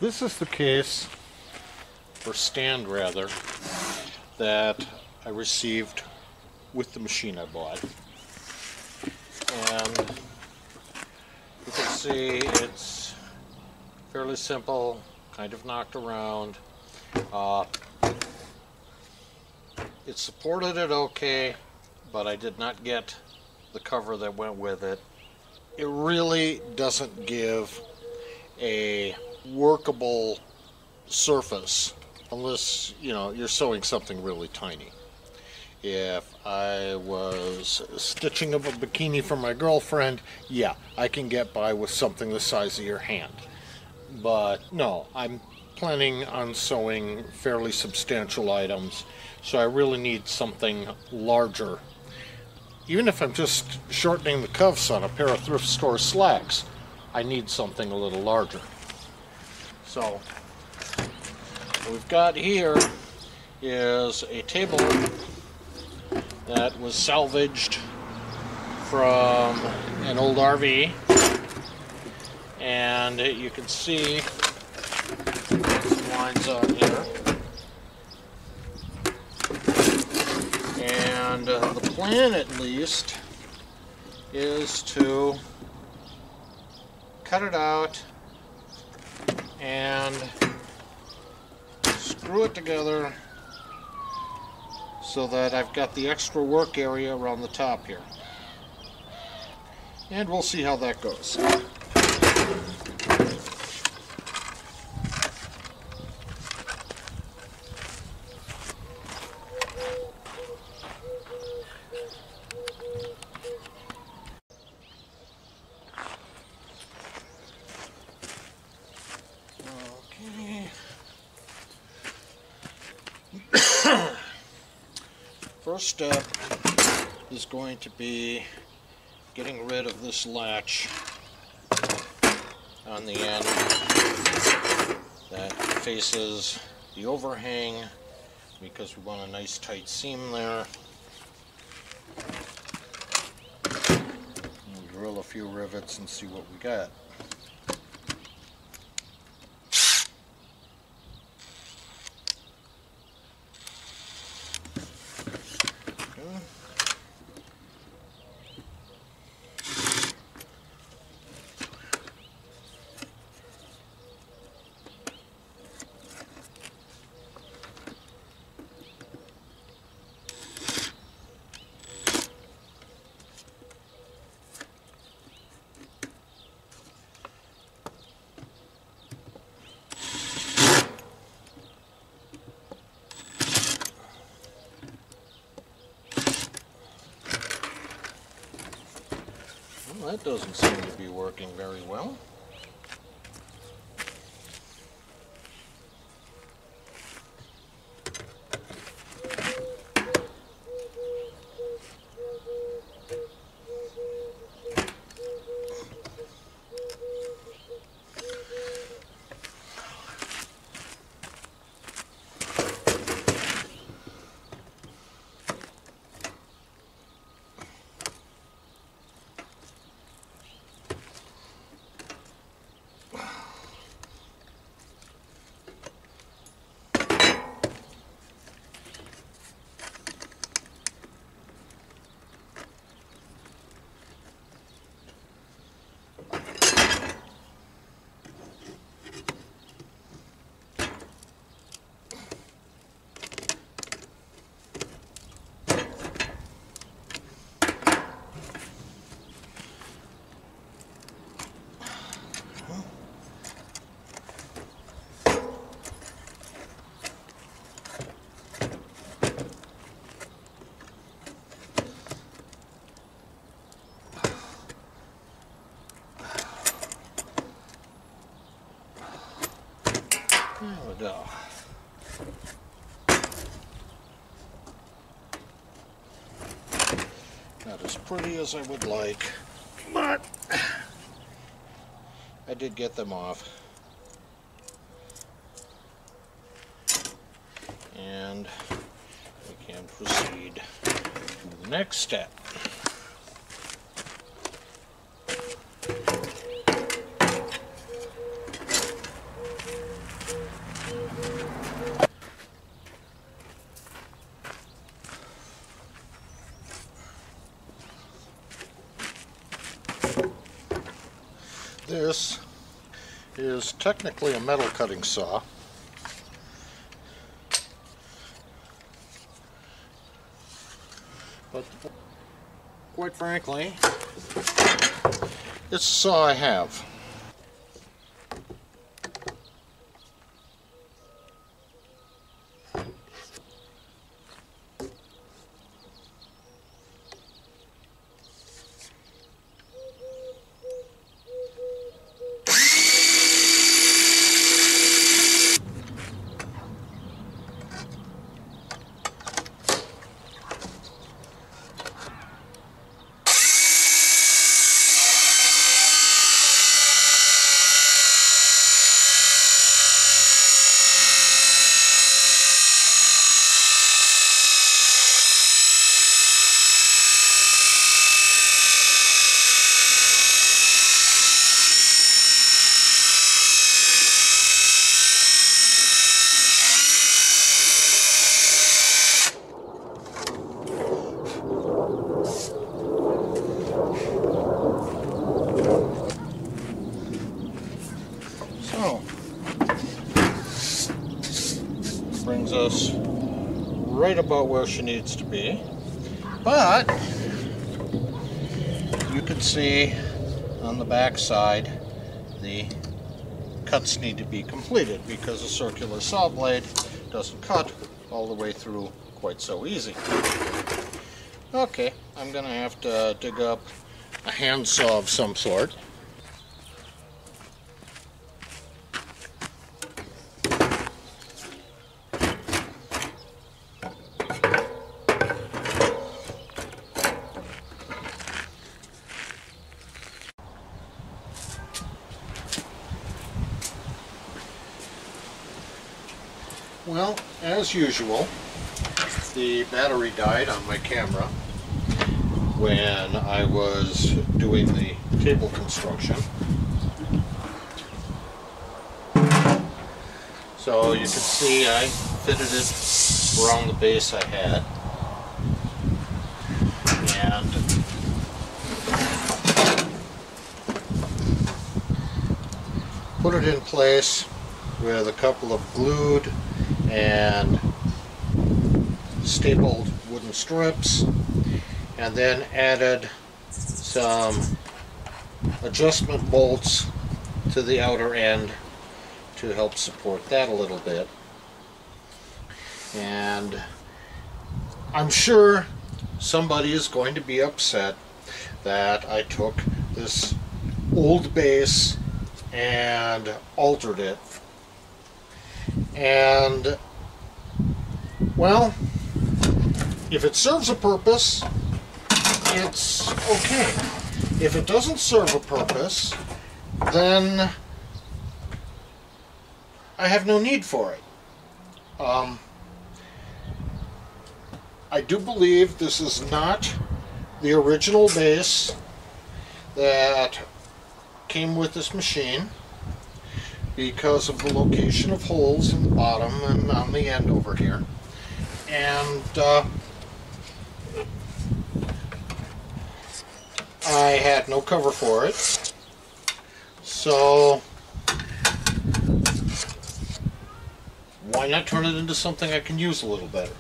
This is the case, or stand rather, that I received with the machine I bought. And you can see it's fairly simple, kind of knocked around. It supported it okay, but I did not get the cover that went with it. It really doesn't give a workable surface unless, you know, you're sewing something really tiny. If I was stitching up a bikini for my girlfriend, yeah, I can get by with something the size of your hand. But no, I'm planning on sewing fairly substantial items, so I really need something larger. Even if I'm just shortening the cuffs on a pair of thrift store slacks, I need something a little larger. So, what we've got here is a table that was salvaged from an old RV, and you can see some lines on here. And the plan, at least, is to cut it out and screw it together so that I've got the extra work area around the top here. And we'll see how that goes. First step is going to be getting rid of this latch on the end that faces the overhang, because we want a nice tight seam there. We'll drill a few rivets and see what we got. Well, that doesn't seem to be working very well. There we go. Not as pretty as I would like, but I did get them off. And we can proceed to the next step. This is technically a metal cutting saw, but quite frankly, it's the saw I have. So, brings us right about where she needs to be, but you can see on the back side the cuts need to be completed because a circular saw blade doesn't cut all the way through quite so easy. Okay, I'm gonna have to dig up a handsaw of some sort. Well, as usual, the battery died on my camera when I was doing the table construction. So you can see I fitted it around the base I had. And put it in place with a couple of glued and stapled wooden strips, and then added some adjustment bolts to the outer end to help support that a little bit. And I'm sure somebody is going to be upset that I took this old base and altered it. And well, if it serves a purpose, it's okay. If it doesn't serve a purpose, then I have no need for it. I do believe this is not the original base that came with this machine, because of the location of holes in the bottom and on the end over here. And I had no cover for it, so why not turn it into something I can use a little better?